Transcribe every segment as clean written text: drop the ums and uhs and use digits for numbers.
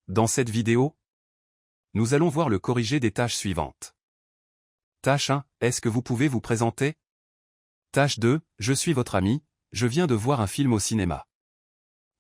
Dans cette vidéo, nous allons voir le corrigé des tâches suivantes. Tâche 1, est-ce que vous pouvez vous présenter? Tâche 2, je suis votre ami, je viens de voir un film au cinéma.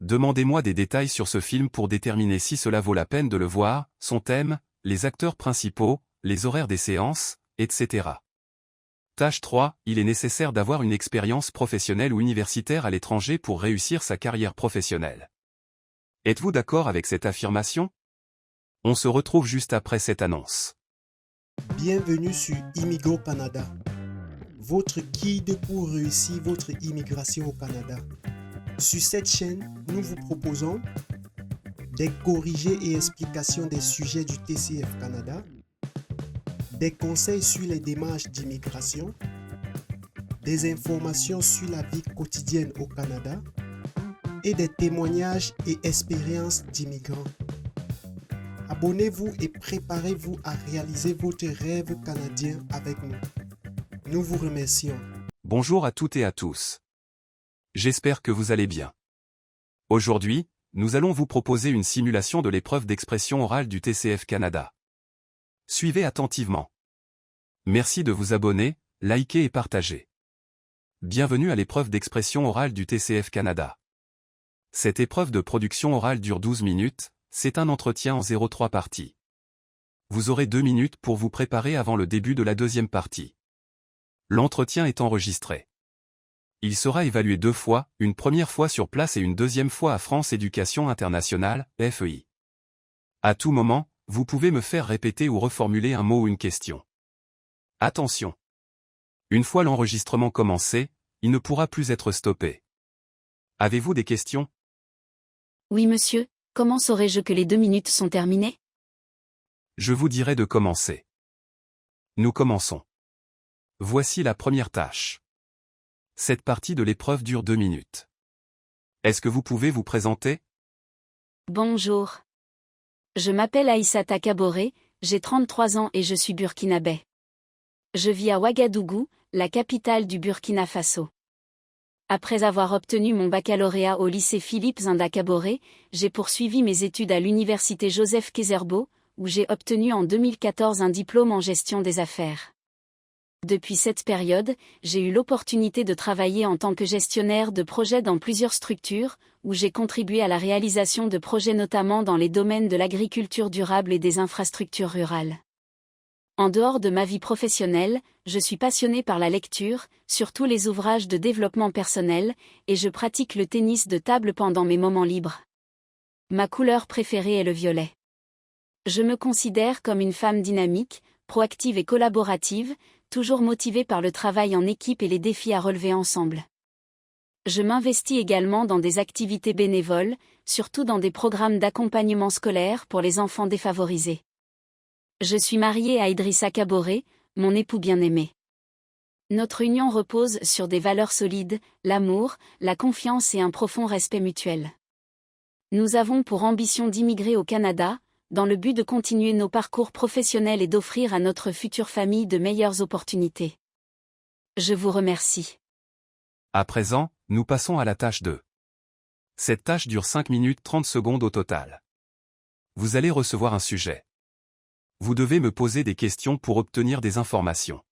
Demandez-moi des détails sur ce film pour déterminer si cela vaut la peine de le voir, son thème, les acteurs principaux, les horaires des séances, etc. Tâche 3, il est nécessaire d'avoir une expérience professionnelle ou universitaire à l'étranger pour réussir sa carrière professionnelle. Êtes-vous d'accord avec cette affirmation? On se retrouve juste après cette annonce. Bienvenue sur Immigro Canada, votre guide pour réussir votre immigration au Canada. Sur cette chaîne, nous vous proposons des corrigés et explications des sujets du TCF Canada, des conseils sur les démarches d'immigration, des informations sur la vie quotidienne au Canada et des témoignages et expériences d'immigrants. Abonnez-vous et préparez-vous à réaliser votre rêve canadien avec nous. Nous vous remercions. Bonjour à toutes et à tous. J'espère que vous allez bien. Aujourd'hui, nous allons vous proposer une simulation de l'épreuve d'expression orale du TCF Canada. Suivez attentivement. Merci de vous abonner, liker et partager. Bienvenue à l'épreuve d'expression orale du TCF Canada. Cette épreuve de production orale dure 12 minutes, c'est un entretien en 0,3 parties. Vous aurez 2 minutes pour vous préparer avant le début de la deuxième partie. L'entretien est enregistré. Il sera évalué 2 fois, une première fois sur place et une deuxième fois à France Éducation Internationale, FEI. À tout moment, vous pouvez me faire répéter ou reformuler un mot ou une question. Attention! Une fois l'enregistrement commencé, il ne pourra plus être stoppé. Avez-vous des questions? Oui monsieur, comment saurais-je que les 2 minutes sont terminées? Je vous dirai de commencer. Nous commençons. Voici la première tâche. Cette partie de l'épreuve dure 2 minutes. Est-ce que vous pouvez vous présenter? Bonjour. Je m'appelle Aïssata Kaboré, j'ai 33 ans et je suis burkinabé. Je vis à Ouagadougou, la capitale du Burkina Faso. Après avoir obtenu mon baccalauréat au lycée Philippe Zinda Kaboré, j'ai poursuivi mes études à l'université Joseph Kizerbo, où j'ai obtenu en 2014 un diplôme en gestion des affaires. Depuis cette période, j'ai eu l'opportunité de travailler en tant que gestionnaire de projets dans plusieurs structures, où j'ai contribué à la réalisation de projets notamment dans les domaines de l'agriculture durable et des infrastructures rurales. En dehors de ma vie professionnelle, je suis passionnée par la lecture, surtout les ouvrages de développement personnel, et je pratique le tennis de table pendant mes moments libres. Ma couleur préférée est le violet. Je me considère comme une femme dynamique, proactive et collaborative, toujours motivée par le travail en équipe et les défis à relever ensemble. Je m'investis également dans des activités bénévoles, surtout dans des programmes d'accompagnement scolaire pour les enfants défavorisés. Je suis mariée à Idrissa Kaboré, mon époux bien-aimé. Notre union repose sur des valeurs solides, l'amour, la confiance et un profond respect mutuel. Nous avons pour ambition d'immigrer au Canada, dans le but de continuer nos parcours professionnels et d'offrir à notre future famille de meilleures opportunités. Je vous remercie. À présent, nous passons à la tâche 2. Cette tâche dure 5 minutes 30 secondes au total. Vous allez recevoir un sujet. Vous devez me poser des questions pour obtenir des informations.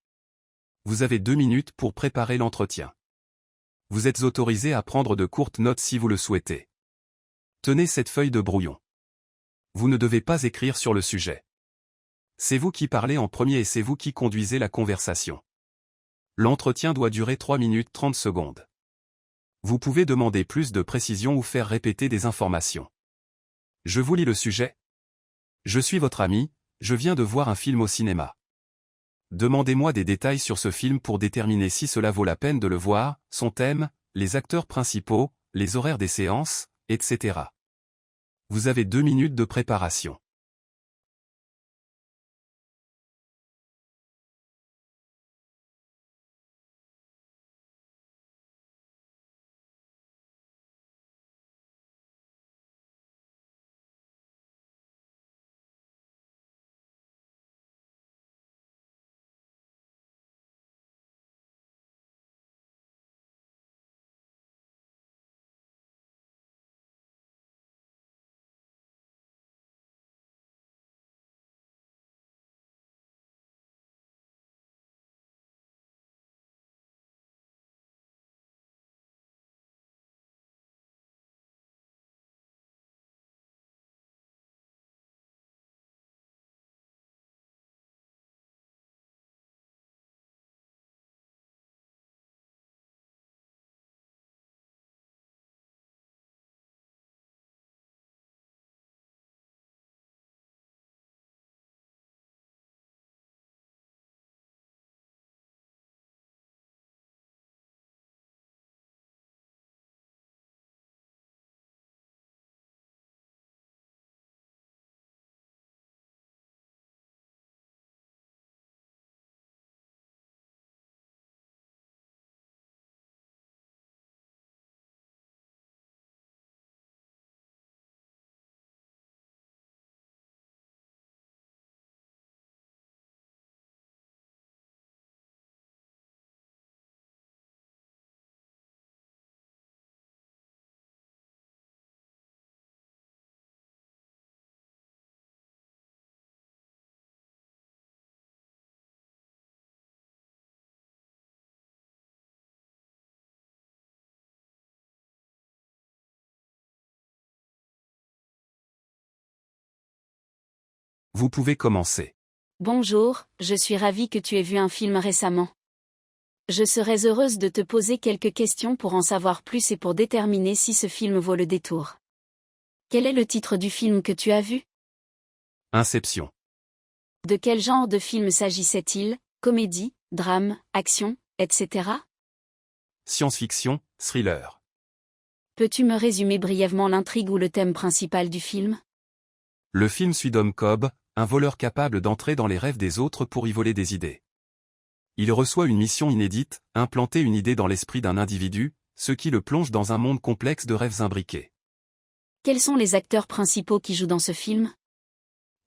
Vous avez 2 minutes pour préparer l'entretien. Vous êtes autorisé à prendre de courtes notes si vous le souhaitez. Tenez cette feuille de brouillon. Vous ne devez pas écrire sur le sujet. C'est vous qui parlez en premier et c'est vous qui conduisez la conversation. L'entretien doit durer 3 minutes 30 secondes. Vous pouvez demander plus de précision ou faire répéter des informations. Je vous lis le sujet. Je suis votre ami, je viens de voir un film au cinéma. Demandez-moi des détails sur ce film pour déterminer si cela vaut la peine de le voir, son thème, les acteurs principaux, les horaires des séances, etc. Vous avez 2 minutes de préparation. Vous pouvez commencer. Bonjour, je suis ravie que tu aies vu un film récemment. Je serais heureuse de te poser quelques questions pour en savoir plus et pour déterminer si ce film vaut le détour. Quel est le titre du film que tu as vu? Inception. De quel genre de film s'agissait-il? Comédie, drame, action, etc. Science-fiction, thriller. Peux-tu me résumer brièvement l'intrigue ou le thème principal du film? Le film suit Dom Cobb, un voleur capable d'entrer dans les rêves des autres pour y voler des idées. Il reçoit une mission inédite, implanter une idée dans l'esprit d'un individu, ce qui le plonge dans un monde complexe de rêves imbriqués. Quels sont les acteurs principaux qui jouent dans ce film?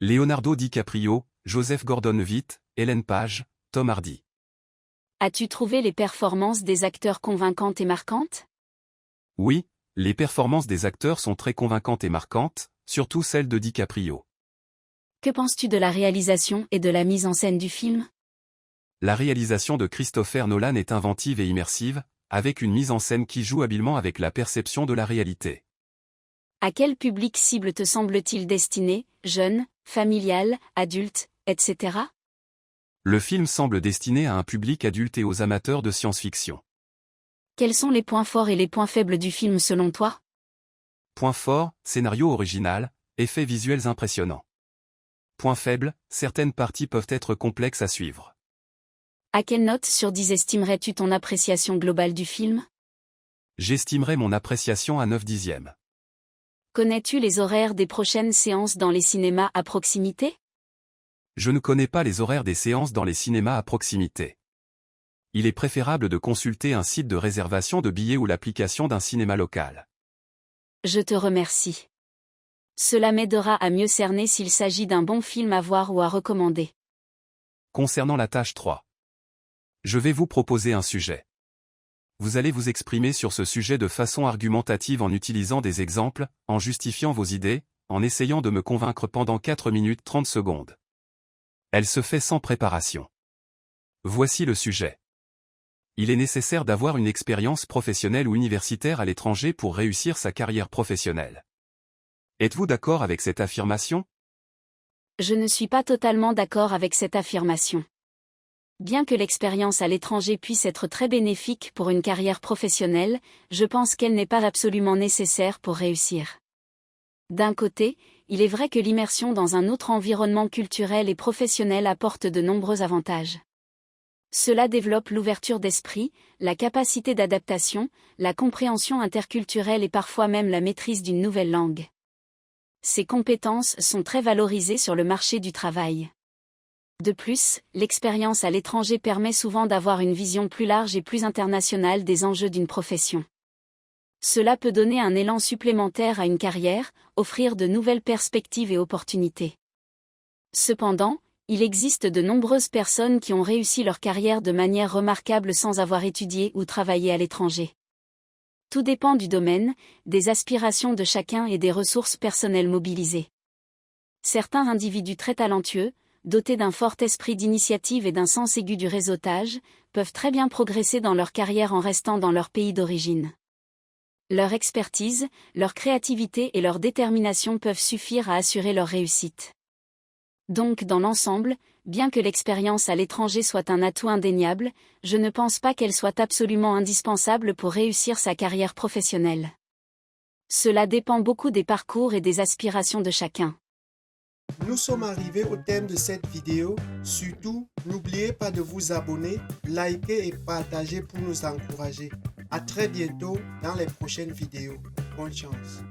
Leonardo DiCaprio, Joseph Gordon-Levitt, Ellen Page, Tom Hardy. As-tu trouvé les performances des acteurs convaincantes et marquantes? Oui, les performances des acteurs sont très convaincantes et marquantes, surtout celles de DiCaprio. Que penses-tu de la réalisation et de la mise en scène du film? La réalisation de Christopher Nolan est inventive et immersive, avec une mise en scène qui joue habilement avec la perception de la réalité. À quel public cible te semble-t-il destiné, jeune, familial, adulte, etc. Le film semble destiné à un public adulte et aux amateurs de science-fiction. Quels sont les points forts et les points faibles du film selon toi? Point fort, scénario original, effets visuels impressionnants. Point faible, certaines parties peuvent être complexes à suivre. À quelle note sur 10 estimerais-tu ton appréciation globale du film? J'estimerais mon appréciation à 9 dixièmes. Connais-tu les horaires des prochaines séances dans les cinémas à proximité? Je ne connais pas les horaires des séances dans les cinémas à proximité. Il est préférable de consulter un site de réservation de billets ou l'application d'un cinéma local. Je te remercie. Cela m'aidera à mieux cerner s'il s'agit d'un bon film à voir ou à recommander. Concernant la tâche 3. Je vais vous proposer un sujet. Vous allez vous exprimer sur ce sujet de façon argumentative en utilisant des exemples, en justifiant vos idées, en essayant de me convaincre pendant 4 minutes 30 secondes. Elle se fait sans préparation. Voici le sujet. Il est nécessaire d'avoir une expérience professionnelle ou universitaire à l'étranger pour réussir sa carrière professionnelle. Êtes-vous d'accord avec cette affirmation? Je ne suis pas totalement d'accord avec cette affirmation. Bien que l'expérience à l'étranger puisse être très bénéfique pour une carrière professionnelle, je pense qu'elle n'est pas absolument nécessaire pour réussir. D'un côté, il est vrai que l'immersion dans un autre environnement culturel et professionnel apporte de nombreux avantages. Cela développe l'ouverture d'esprit, la capacité d'adaptation, la compréhension interculturelle et parfois même la maîtrise d'une nouvelle langue. Ces compétences sont très valorisées sur le marché du travail. De plus, l'expérience à l'étranger permet souvent d'avoir une vision plus large et plus internationale des enjeux d'une profession. Cela peut donner un élan supplémentaire à une carrière, offrir de nouvelles perspectives et opportunités. Cependant, il existe de nombreuses personnes qui ont réussi leur carrière de manière remarquable sans avoir étudié ou travaillé à l'étranger. Tout dépend du domaine, des aspirations de chacun et des ressources personnelles mobilisées. Certains individus très talentueux, dotés d'un fort esprit d'initiative et d'un sens aigu du réseautage, peuvent très bien progresser dans leur carrière en restant dans leur pays d'origine. Leur expertise, leur créativité et leur détermination peuvent suffire à assurer leur réussite. Donc dans l'ensemble, bien que l'expérience à l'étranger soit un atout indéniable, je ne pense pas qu'elle soit absolument indispensable pour réussir sa carrière professionnelle. Cela dépend beaucoup des parcours et des aspirations de chacun. Nous sommes arrivés au thème de cette vidéo. Surtout, n'oubliez pas de vous abonner, liker et partager pour nous encourager. À très bientôt dans les prochaines vidéos. Bonne chance.